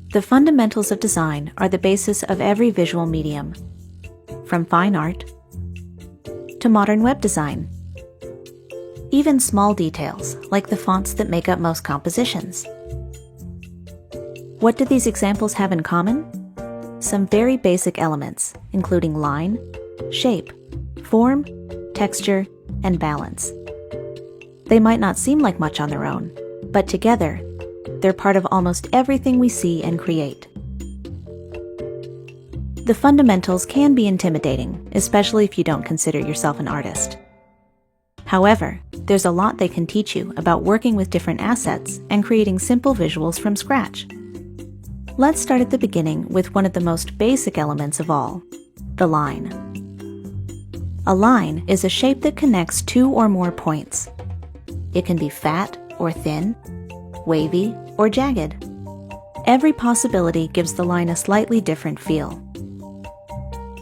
The fundamentals of design are the basis of every visual medium, from fine art to modern web design. Even small details, like the fonts that make up most compositions. What do these examples have in common? Some very basic elements, including line, shape, form, texture, and balance. They might not seem like much on their own, but together, they're part of almost everything we see and create. The fundamentals can be intimidating, especially if you don't consider yourself an artist. However, there's a lot they can teach you about working with different assets and creating simple visuals from scratch. Let's start at the beginning with one of the most basic elements of all, the line. A line is a shape that connects two or more points. It can be fat or thin, wavy or jagged. Every possibility gives the line a slightly different feel.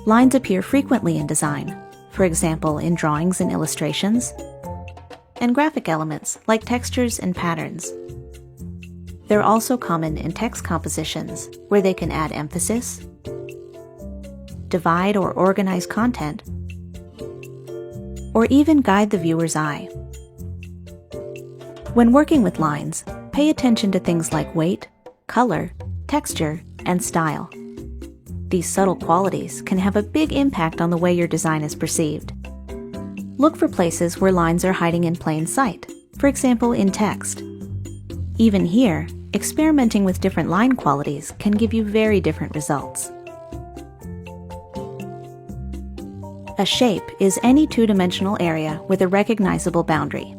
Lines appear frequently in design, for example in drawings and illustrations, and graphic elements like textures and patterns. They're also common in text compositions, where they can add emphasis, divide or organize content, or even guide the viewer's eye. When working with lines, pay attention to things like weight, color, texture, and style. These subtle qualities can have a big impact on the way your design is perceived. Look for places where lines are hiding in plain sight, for example in text. Even here, experimenting with different line qualities can give you very different results. A shape is any two-dimensional area with a recognizable boundary.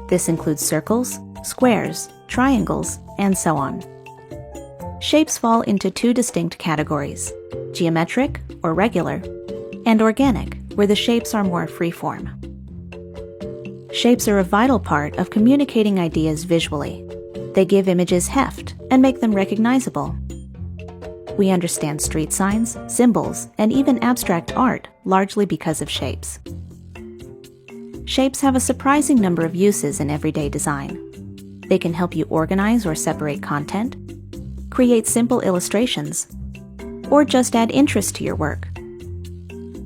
This includes circles, squares, triangles, and so on. Shapes fall into two distinct categories: geometric, or regular, and organic, where the shapes are more free-form. Shapes are a vital part of communicating ideas visually. They give images heft and make them recognizable. We understand street signs, symbols, and even abstract art largely because of shapes. Shapes have a surprising number of uses in everyday design. They can help you organize or separate content, create simple illustrations, or just add interest to your work.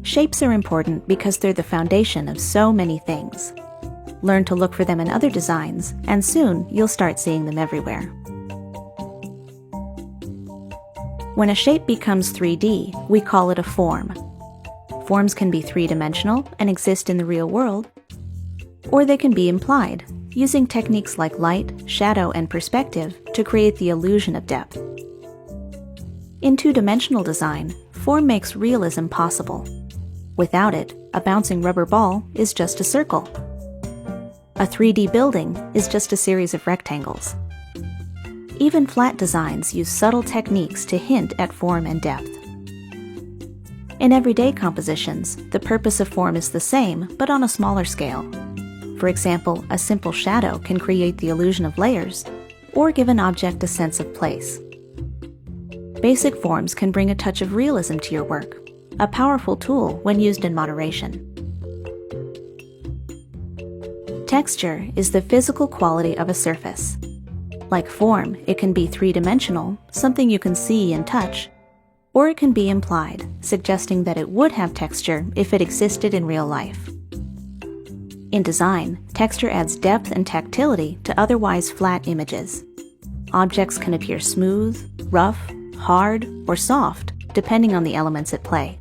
Shapes are important because they're the foundation of so many things. Learn to look for them in other designs, and soon you'll start seeing them everywhere. When a shape becomes 3D, we call it a form. Forms can be three-dimensional and exist in the real world, or they can be implied, using techniques like light, shadow, and perspective to create the illusion of depth. In two-dimensional design, form makes realism possible. Without it, a bouncing rubber ball is just a circle. A 3D building is just a series of rectangles. Even flat designs use subtle techniques to hint at form and depth. In everyday compositions, the purpose of form is the same, but on a smaller scale. For example, a simple shadow can create the illusion of layers, or give an object a sense of place. Basic forms can bring a touch of realism to your work, a powerful tool when used in moderation. Texture is the physical quality of a surface. Like form, it can be three-dimensional, something you can see and touch, or it can be implied, suggesting that it would have texture if it existed in real life. In design, texture adds depth and tactility to otherwise flat images. Objects can appear smooth, rough, hard, or soft, depending on the elements at play.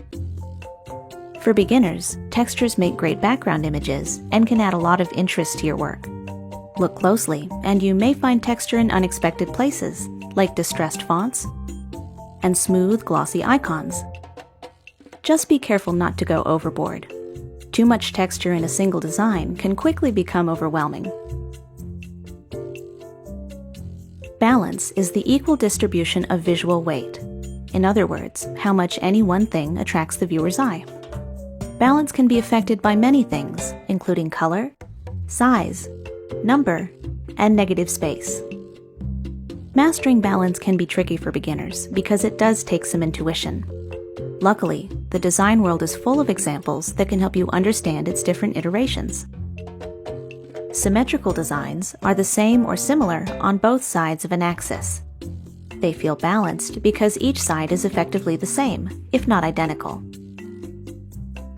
For beginners, textures make great background images and can add a lot of interest to your work. Look closely, and you may find texture in unexpected places, like distressed fonts and smooth, glossy icons. Just be careful not to go overboard. Too much texture in a single design can quickly become overwhelming. Balance is the equal distribution of visual weight. In other words, how much any one thing attracts the viewer's eye. Balance can be affected by many things, including color, size, number, and negative space. Mastering balance can be tricky for beginners because it does take some intuition. Luckily, the design world is full of examples that can help you understand its different iterations. Symmetrical designs are the same or similar on both sides of an axis. They feel balanced because each side is effectively the same, if not identical.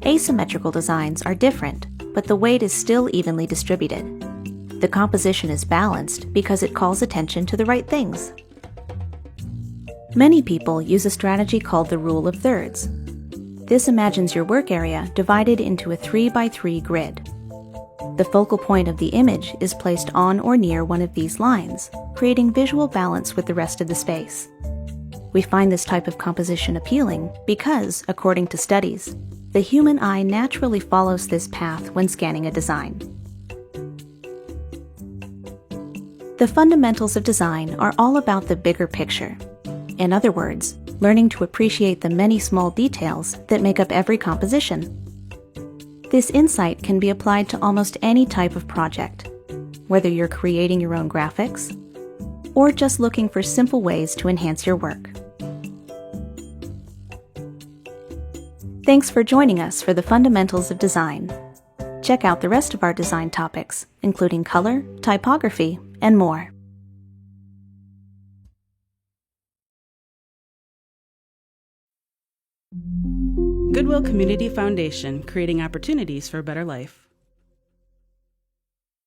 Asymmetrical designs are different, but the weight is still evenly distributed. The composition is balanced because it calls attention to the right things. Many people use a strategy called the rule of thirds. This imagines your work area divided into a 3x3 grid. The focal point of the image is placed on or near one of these lines, creating visual balance with the rest of the space. We find this type of composition appealing because, according to studies, the human eye naturally follows this path when scanning a design. The fundamentals of design are all about the bigger picture. In other words, learning to appreciate the many small details that make up every composition. This insight can be applied to almost any type of project, whether you're creating your own graphics or just looking for simple ways to enhance your work. Thanks for joining us for the Fundamentals of Design. Check out the rest of our design topics, including color, typography, and more. Goodwill Community Foundation, creating opportunities for a better life.